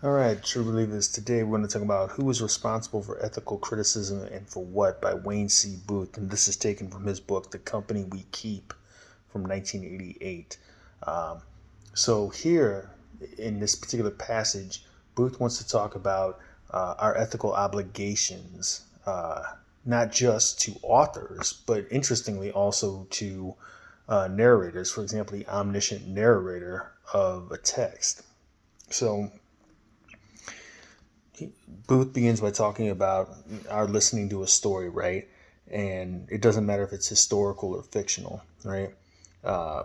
All right, True Believers. Today we're going to talk about who is responsible for ethical criticism and for what by Wayne C. Booth. And this is taken from his book, The Company We Keep from 1988. Um, so, here in this particular passage, Booth wants to talk about our ethical obligations, not just to authors, but interestingly also to narrators. For example, the omniscient narrator of a text. So, Booth begins by talking about our listening to a story, right? And it doesn't matter if it's historical or fictional, right? Uh,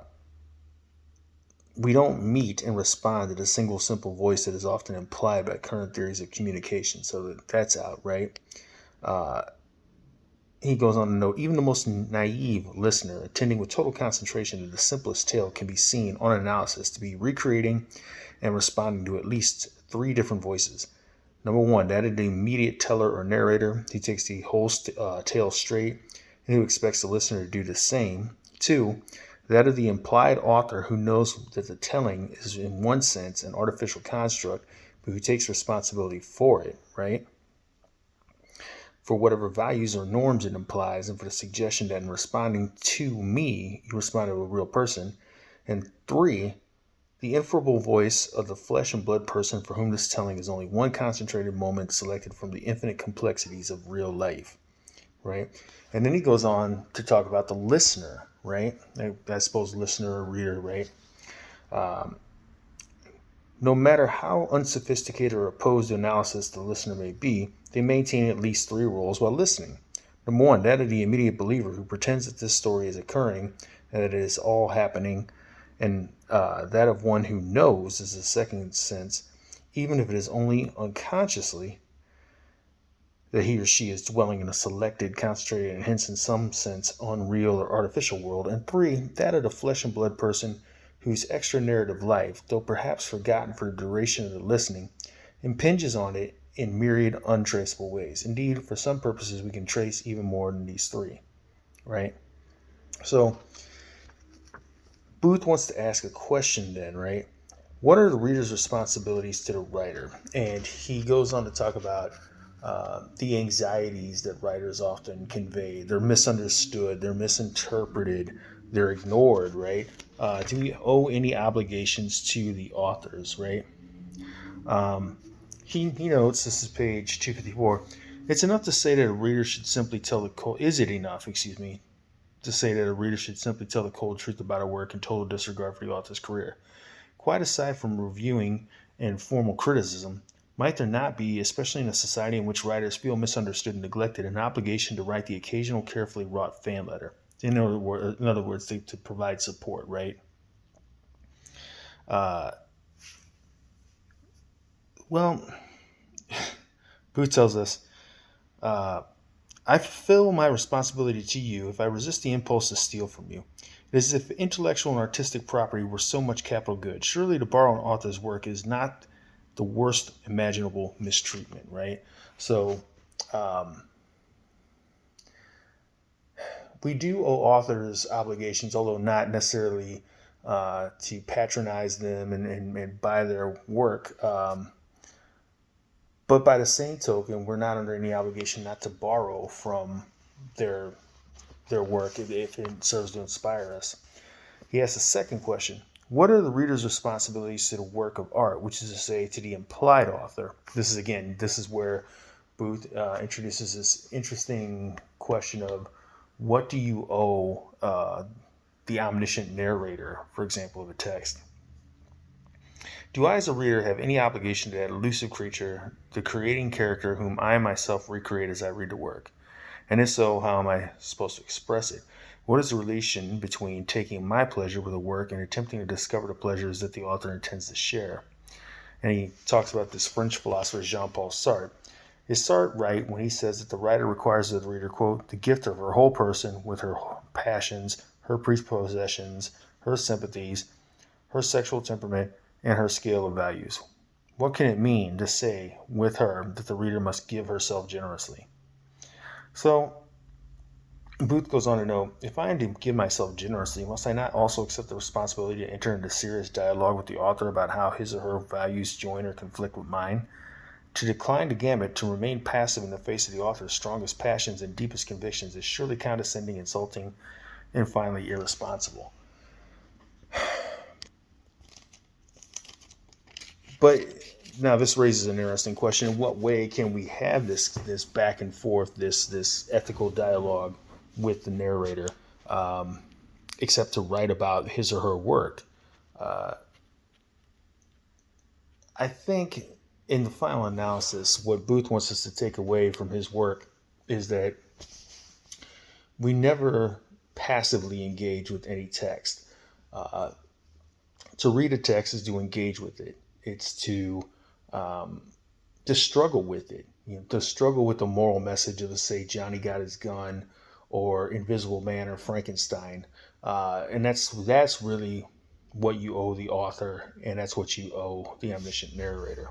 we don't meet and respond to the single simple voice that is often implied by current theories of communication. So that's out, right? Uh, he goes on to note even the most naive listener attending with total concentration to the simplest tale can be seen on analysis to be recreating and responding to at least three different voices. Number one, that is the immediate teller or narrator. He takes the whole tale straight and who expects the listener to do the same. Two, that of the implied author who knows that the telling is, in one sense, an artificial construct, but who takes responsibility for it, right? For whatever values or norms it implies, and for the suggestion that in responding to me, you respond to a real person. And three, the ineffable voice of the flesh and blood person for whom this telling is only one concentrated moment selected from the infinite complexities of real life, right? And then he goes on to talk about the listener, right? I suppose listener or reader, right? Um, no matter how unsophisticated or opposed to analysis the listener may be, they maintain at least three roles while listening. Number one, that of the immediate believer who pretends that this story is occurring, that it is all happening, and that of one who knows is the second sense, even if it is only unconsciously that he or she is dwelling in a selected, concentrated, and hence in some sense unreal or artificial world. And three, that of the flesh and blood person whose extra narrative life, though perhaps forgotten for the duration of the listening, impinges on it in myriad untraceable ways. Indeed, for some purposes, we can trace even more than these three, right? So, Booth wants to ask a question then, right? What are the reader's responsibilities to the writer? And he goes on to talk about the anxieties that writers often convey. They're misunderstood, they're misinterpreted, they're ignored, right? Do we owe any obligations to the authors, right? Um, he notes, this is page 254, it's enough to say that a reader should simply tell the cold, is it enough, excuse me, to say that a reader should simply tell the cold truth about a work in total disregard for the author's career? Quite aside from reviewing and formal criticism, might there not be, especially in a society in which writers feel misunderstood and neglected, an obligation to write the occasional carefully wrought fan letter? In other words, to provide support, right? Uh, well, Booth tells us, uh, I fulfill my responsibility to you if I resist the impulse to steal from you. It is as if intellectual and artistic property were so much capital good. Surely to borrow an author's work is not the worst imaginable mistreatment, right? So um, we do owe authors obligations, although not necessarily to patronize them and buy their work. But by the same token, we're not under any obligation not to borrow from their their work if it serves to inspire us. He asks a second question. What are the reader's responsibilities to the work of art, which is to say, to the implied author? This is where Booth introduces this interesting question of what do you owe the omniscient narrator, for example, of a text? Do I, as a reader, have any obligation to that elusive creature, the creating character whom I myself recreate as I read the work? And if so, how am I supposed to express it? What is the relation between taking my pleasure with a work and attempting to discover the pleasures that the author intends to share? And he talks about this French philosopher Jean Paul Sartre. Is Sartre right when he says that the writer requires of the reader, quote, the gift of her whole person with her passions, her prepossessions, her sympathies, her sexual temperament, and her scale of values? What can it mean to say with her that the reader must give herself generously? So Booth goes on to note, if I am to give myself generously, must I not also accept the responsibility to enter into serious dialogue with the author about how his or her values join or conflict with mine? To decline the gambit, to remain passive in the face of the author's strongest passions and deepest convictions is surely condescending, insulting, and finally irresponsible. But now this raises an interesting question: in what way can we have this back and forth, this ethical dialogue with the narrator, except to write about his or her work? I think in the final analysis, what Booth wants us to take away from his work is that we never passively engage with any text. To read a text is to engage with it. It's to struggle with it. To struggle with the moral message of, say, Johnny Got His Gun, or Invisible Man, or Frankenstein, and that's really what you owe the author, and that's what you owe the omniscient narrator.